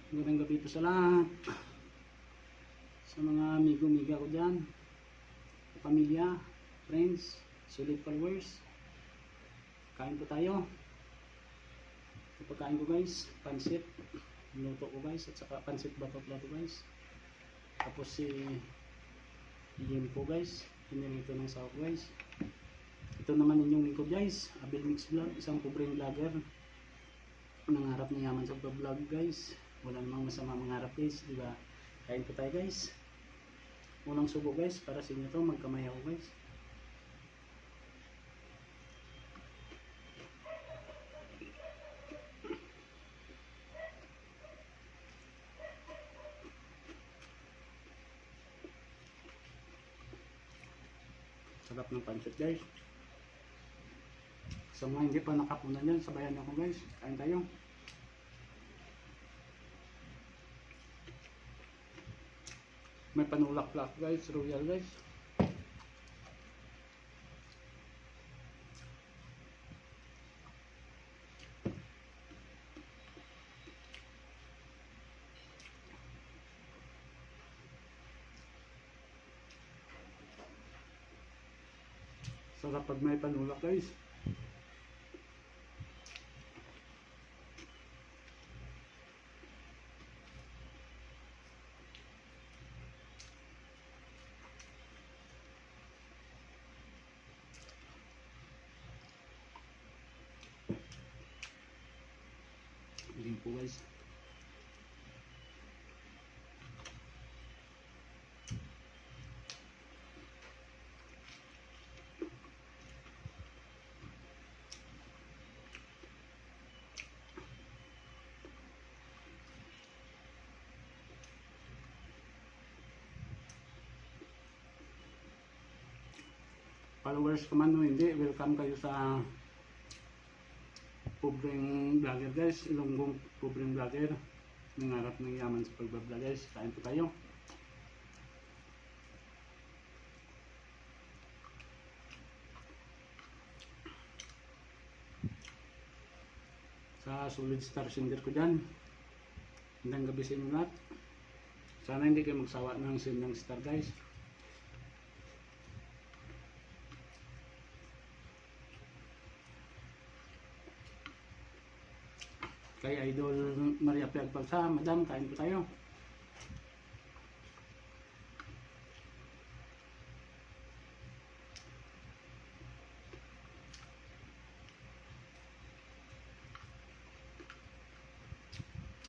Magandang gabi po sa lahat. Sa mga amigo-miga ko dyan, pamilya, friends, solid followers. Kain po tayo. Ito pagkain ko guys, pansit. Minuto ko guys, at saka pansit bato-bato guys. Tapos si Ian po guys, pinirito ng sahog guys. Ito naman inyong lingkod guys, Abel Mix Vlog, isang pobreng vlogger. Nangarap na yaman sa vlog guys. Wala namang masama mangarap guys, di ba? Kain po tayo guys. Unang subo guys, para sa inyo to, magkamay ako guys. Sarap ng pancit guys. Sa mga hindi pa nakapunan yan, sabayan ako guys. Kain tayo. May panulak-lak guys, royal guys. Sarap pag may panulak guys. Hindi po guys. Followers ko man o hindi, welcome kayo sa pobreng vlogger guys. Ilonggong pobreng vlogger. Nangarap ng yaman sa pagbablog guys. Kain po tayo. Sa solid star sender ko dyan. Magandang gabi sa inyo lahat. Sana hindi kayo magsawa ng send ng star guys. Kay Idol Maria Piagpagsa, madam, kain po tayo.